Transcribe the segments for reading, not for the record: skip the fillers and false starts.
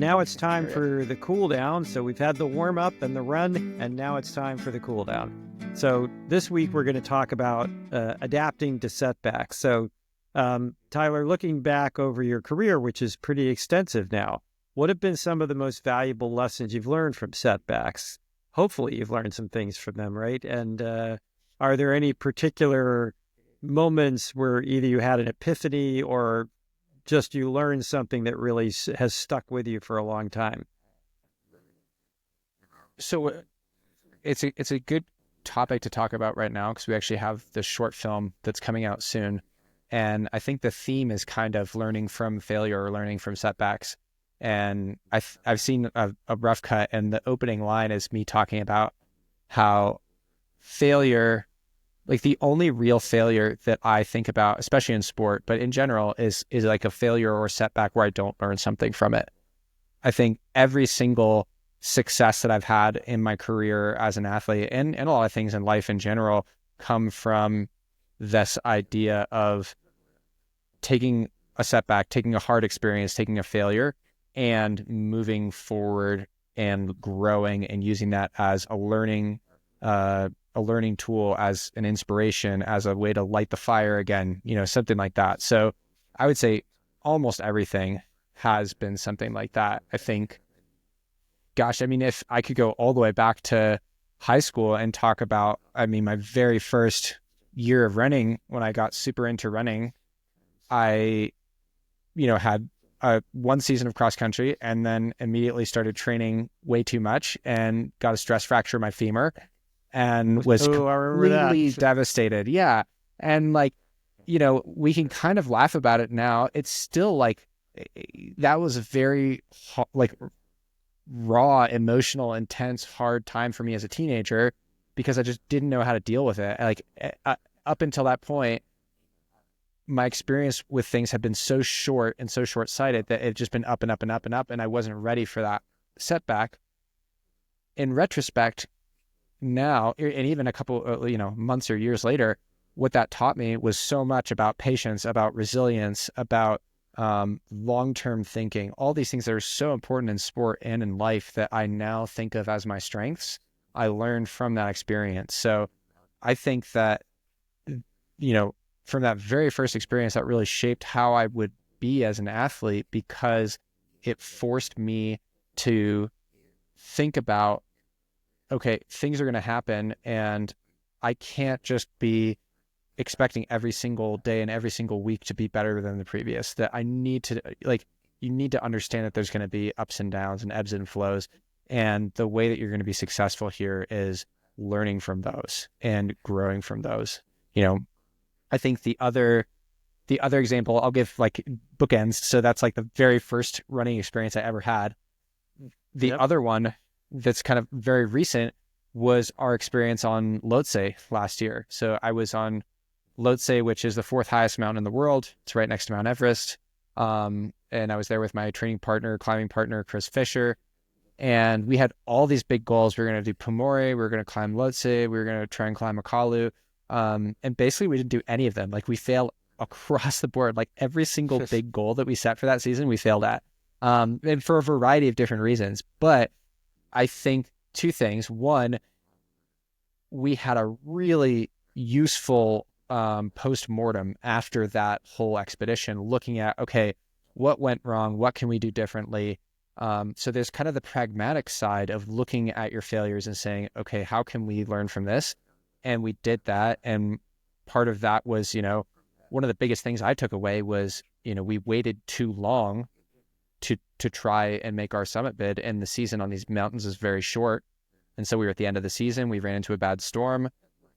now it's time for the cool down. So we've had the warm up and the run, and now it's time for the cool down. So this week we're going to talk about adapting to setbacks. So Tyler, looking back over your career, which is pretty extensive now, what have been some of the most valuable lessons you've learned from setbacks? Hopefully you've learned some things from them, right? And are there any particular moments where either you had an epiphany or just you learned something that really has stuck with you for a long time? So it's a good topic to talk about right now because we actually have this short film that's coming out soon. And I think the theme is kind of learning from failure or learning from setbacks. And I've seen a rough cut, and the opening line is me talking about how failure, like the only real failure that I think about, especially in sport, but in general, is like a failure or setback where I don't learn something from it. I think every single success that I've had in my career as an athlete and a lot of things in life in general come from this idea of taking a setback, taking a hard experience, taking a failure, and moving forward and growing and using that as a learning tool, as an inspiration, as a way to light the fire again, something like that. So I would say almost everything has been something like that. I think, gosh, I mean, if I could go all the way back to high school and talk about, my very first year of running, when I got super into running, I, had one season of cross country and then immediately started training way too much and got a stress fracture in my femur and was completely devastated. Yeah. And we can kind of laugh about it now. It's still that was a very raw, emotional, intense, hard time for me as a teenager because I just didn't know how to deal with it. Up until that point, my experience with things had been so short and so short-sighted that it had just been up and up and up and up, and I wasn't ready for that setback. In retrospect, now, and even a couple, months or years later, what that taught me was so much about patience, about resilience, about long-term thinking, all these things that are so important in sport and in life that I now think of as my strengths. I learned from that experience. So I think that, from that very first experience, that really shaped how I would be as an athlete because it forced me to think about, okay, things are going to happen and I can't just be expecting every single day and every single week to be better than the previous. That I need to, you need to understand that there's going to be ups and downs and ebbs and flows. And the way that you're going to be successful here is learning from those and growing from those. I think the other example, I'll give bookends. So that's the very first running experience I ever had. The other one that's kind of very recent was our experience on Lhotse last year. So I was on Lhotse, which is the fourth highest mountain in the world. It's right next to Mount Everest. And I was there with my climbing partner, Chris Fisher. And we had all these big goals. We were going to do Pumori, we were going to climb Lhotse, we were going to try and climb Makalu. And basically we didn't do any of them. We failed across the board. Every single big goal that we set for that season, we failed at. And for a variety of different reasons. But I think two things. One, we had a really useful post-mortem after that whole expedition, looking at, okay, what went wrong? What can we do differently? So there's kind of the pragmatic side of looking at your failures and saying, okay, how can we learn from this? And we did that. And part of that was, one of the biggest things I took away was, we waited too long to try and make our summit bid. And the season on these mountains is very short. And so we were at the end of the season, we ran into a bad storm.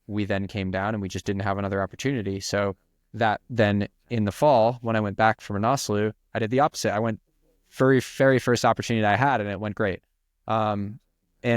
We then came down and we just didn't have another opportunity. So that then in the fall, when I went back from Manaslu, I did the opposite. I went very, very first opportunity I had and it went great. And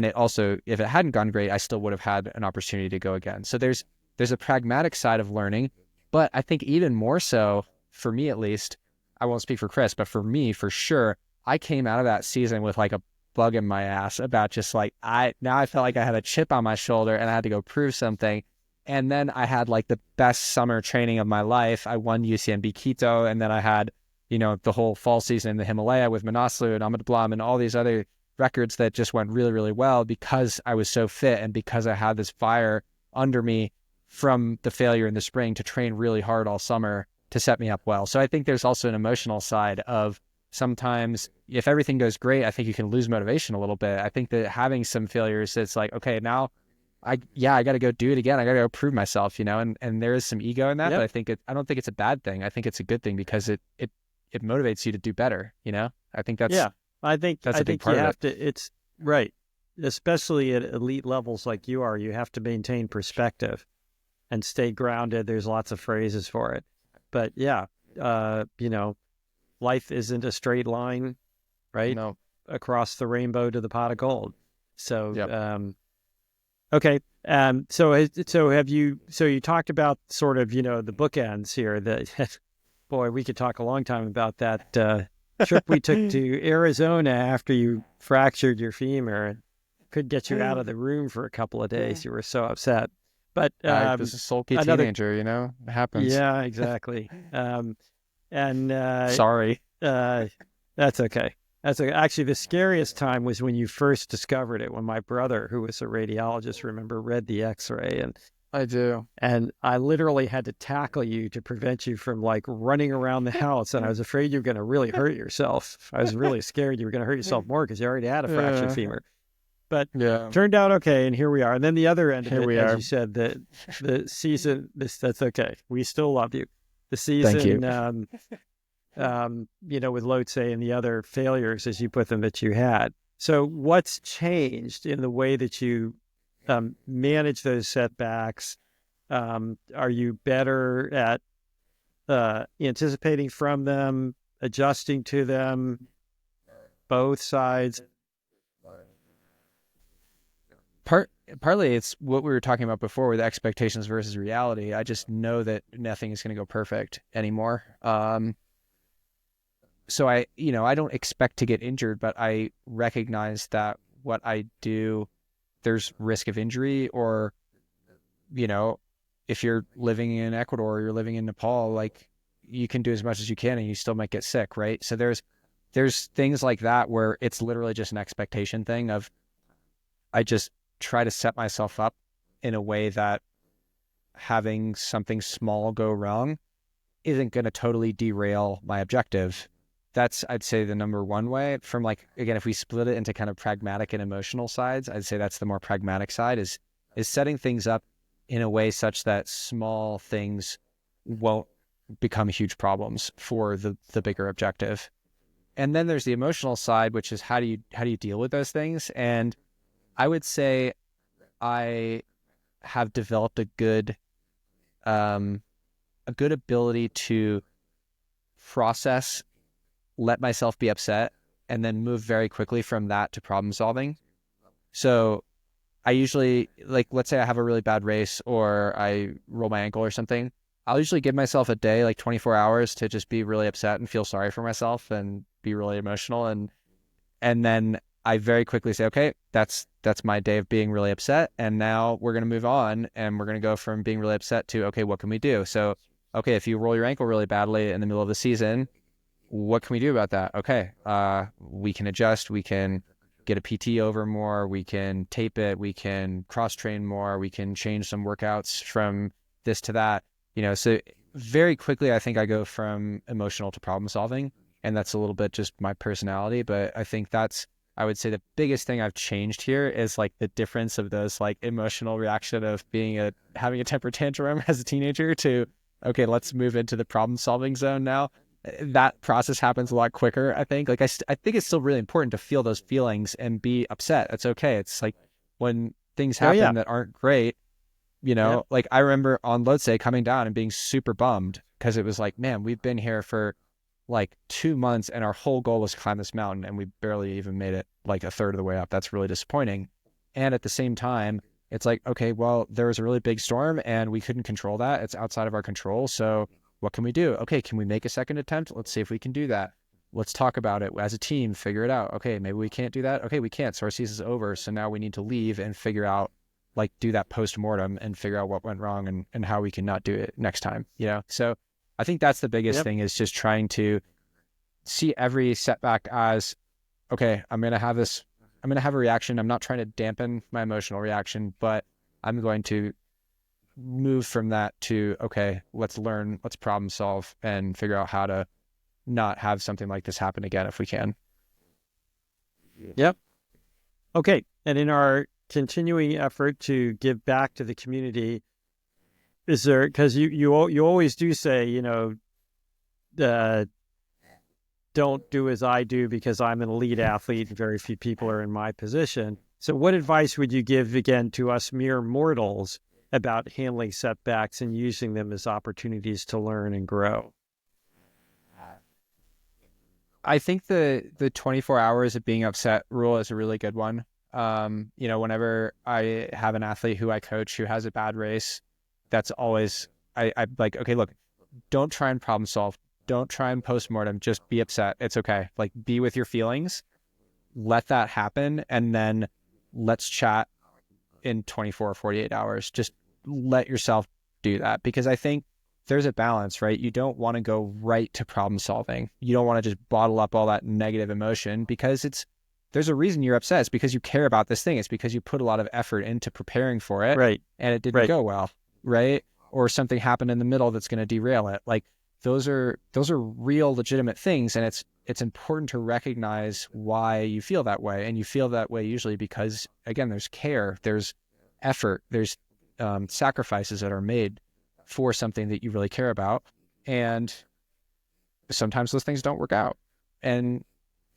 it also, if it hadn't gone great, I still would have had an opportunity to go again. So there's a pragmatic side of learning, but I think even more so, for me at least, I won't speak for Chris, but for me, for sure, I came out of that season with a bug in my ass about just I felt like I had a chip on my shoulder and I had to go prove something. And then I had the best summer training of my life. I won UCMB Quito, and then I had the whole fall season in the Himalaya with Manaslu and Ahmed Blam and all these other records that just went really, really well because I was so fit and because I had this fire under me from the failure in the spring to train really hard all summer to set me up well. So I think there's also an emotional side of sometimes if everything goes great, I think you can lose motivation a little bit. I think that having some failures, it's like, okay, now I got to go do it again. I got to go prove myself, and there is some ego in that, but I don't think it's a bad thing. I think it's a good thing because it motivates you to do better. I think that's I think a big part you of have to. It's right, especially at elite levels like you are. You have to maintain perspective and stay grounded. There's lots of phrases for it, but life isn't a straight line, right? No. Across the rainbow to the pot of gold. So, okay. So you talked about sort of, the bookends here that, boy, we could talk a long time about that trip we took to Arizona after you fractured your femur and could get you out of the room for a couple of days. You were so upset. But this is a sulky teenager, it happens. Yeah, exactly. Sorry. That's okay. Actually, the scariest time was when you first discovered it, when my brother, who was a radiologist, read the x-ray. And I do. And I literally had to tackle you to prevent you from running around the house. And I was afraid you were going to really hurt yourself. I was really scared you were going to hurt yourself more because you already had a fractured femur. But turned out okay, and here we are. And then the other end of it, as you said, the season, that's okay. We still love you. The season, thank you. With Lhotse and the other failures, as you put them, that you had. So what's changed in the way that you manage those setbacks? Are you better at anticipating from them, adjusting to them, both sides? Partly it's what we were talking about before with expectations versus reality. I just know that nothing is going to go perfect anymore. So I don't expect to get injured, but I recognize that what I do, there's risk of injury, or, if you're living in Ecuador or you're living in Nepal, you can do as much as you can and you still might get sick. Right. So there's things like that where it's literally just an expectation thing of, I just try to set myself up in a way that having something small go wrong isn't going to totally derail my objective. That's, I'd say, the number one way. From again, if we split it into kind of pragmatic and emotional sides, I'd say that's the more pragmatic side is setting things up in a way such that small things won't become huge problems for the bigger objective. And then there's the emotional side, which is how do you deal with those things? And I would say I have developed a good ability to process, let myself be upset, and then move very quickly from that to problem solving. So I usually, let's say I have a really bad race or I roll my ankle or something, I'll usually give myself a day, 24 hours to just be really upset and feel sorry for myself and be really emotional. And then I very quickly say, okay, that's my day of being really upset. And now we're going to move on and we're going to go from being really upset to, okay, what can we do? So, okay, if you roll your ankle really badly in the middle of the season, what can we do about that? Okay, we can adjust. We can get a PT over more. We can tape it. We can cross train more. We can change some workouts from this to that. So very quickly, I think I go from emotional to problem solving. And that's a little bit just my personality. But I think I would say the biggest thing I've changed here is the difference of those emotional reaction of having a temper tantrum as a teenager to, okay, let's move into the problem solving zone now. That process happens a lot quicker, I think. I think it's still really important to feel those feelings and be upset. That's okay. It's when things happen that aren't great, I remember on Lhotse coming down and being super bummed because it was man, we've been here for 2 months and our whole goal was to climb this mountain and we barely even made it a third of the way up. That's really disappointing. And at the same time, it's okay, well, there was a really big storm and we couldn't control that. It's outside of our control. So what can we do? Okay, can we make a second attempt? Let's see if we can do that. Let's talk about it as a team, figure it out. Okay, maybe we can't do that. Okay, we can't. So our season's over. So now we need to leave and figure out, do that post-mortem and figure out what went wrong and how we can not do it next time, So I think that's the biggest thing is just trying to see every setback as, okay, I'm going to have a reaction. I'm not trying to dampen my emotional reaction, but I'm going to move from that to, okay, let's learn, let's problem solve and figure out how to not have something like this happen again if we can. Yep. Okay. And in our continuing effort to give back to the community, is there, because you always do say, don't do as I do because I'm an elite athlete and very few people are in my position. So what advice would you give, again, to us mere mortals about handling setbacks and using them as opportunities to learn and grow? I think the 24 hours of being upset rule is a really good one. Whenever I have an athlete who I coach who has a bad race, that's always, I'm like, okay, look, don't try and problem solve. Don't try and postmortem. Just be upset. It's okay. Like, be with your feelings. Let that happen. And then let's chat in 24 or 48 hours. Just let yourself do that. Because I think there's a balance, right? You don't want to go right to problem solving. You don't want to just bottle up all that negative emotion because there's a reason you're upset. It's because you care about this thing. It's because you put a lot of effort into preparing for it. Right. And it didn't go well. Right. Or something happened in the middle that's going to derail it. Like, those are real legitimate things. And it's important to recognize why you feel that way. And you feel that way usually because, again, there's care, there's effort, there's sacrifices that are made for something that you really care about. And sometimes those things don't work out. And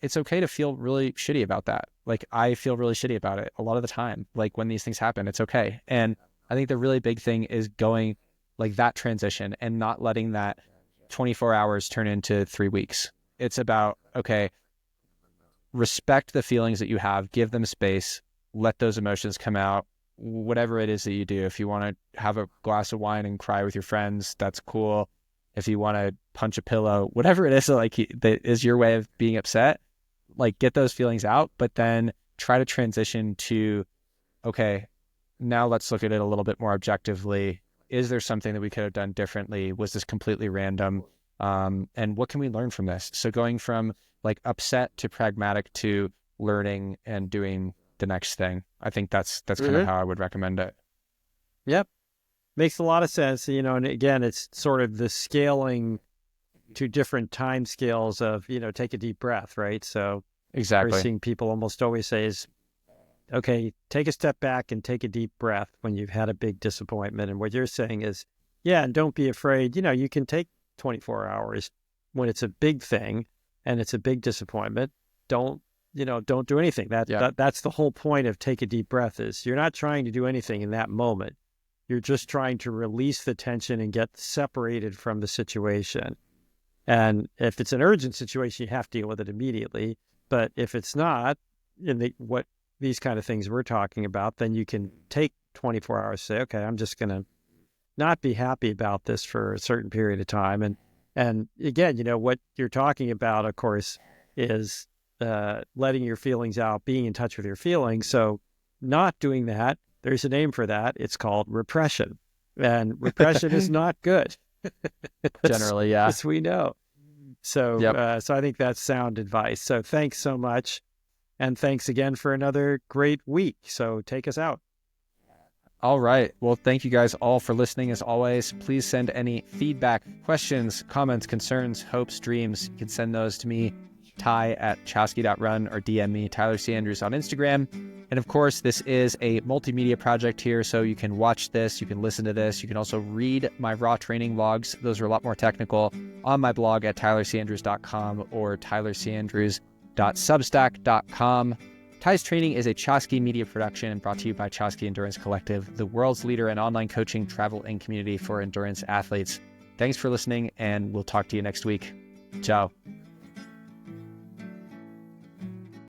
it's okay to feel really shitty about that. Like, I feel really shitty about it a lot of the time. Like, when these things happen, it's okay. And I think the really big thing is going like that transition and not letting that 24 hours turn into 3 weeks. It's about, okay, respect the feelings that you have, give them space, let those emotions come out, whatever it is that you do. If you want to have a glass of wine and cry with your friends, that's cool. If you want to punch a pillow, whatever it is that is your way of being upset, like, get those feelings out, but then try to transition to, okay, now let's look at it a little bit more objectively. Is there something that we could have done differently? Was this completely random? And what can we learn from this? So going from like upset to pragmatic to learning and doing the next thing. I think that's kind of how I would recommend it. Yep. Makes a lot of sense. And again, it's sort of the scaling to different time scales of, take a deep breath, right? So exactly. First thing people almost always say is, okay, take a step back and take a deep breath when you've had a big disappointment. And what you're saying is, yeah, and don't be afraid. You can take 24 hours when it's a big thing and it's a big disappointment. Don't do anything. That's the whole point of take a deep breath is you're not trying to do anything in that moment. You're just trying to release the tension and get separated from the situation. And if it's an urgent situation, you have to deal with it immediately. But if it's not, what these kind of things we're talking about, then you can take 24 hours, say, okay, I'm just going to not be happy about this for a certain period of time. And again, what you're talking about, of course, is letting your feelings out, being in touch with your feelings. So not doing that, there's a name for that. It's called repression. And repression is not good. Generally, yeah. As we know. So, so I think that's sound advice. So thanks so much. And thanks again for another great week. So take us out. All right. Well, thank you guys all for listening. As always, please send any feedback, questions, comments, concerns, hopes, dreams. You can send those to me, ty@chowski.run, or DM me, Tyler C. Andrews, on Instagram. And of course, this is a multimedia project here, so you can watch this, you can listen to this, you can also read my raw training logs. Those are a lot more technical on my blog at tylercandrews.com or tylercandrews.substack.com. Ty's Training is a Chowski media production and brought to you by Chowski Endurance Collective, the world's leader in online coaching, travel, and community for endurance athletes. Thanks for listening, and we'll talk to you next week. Ciao.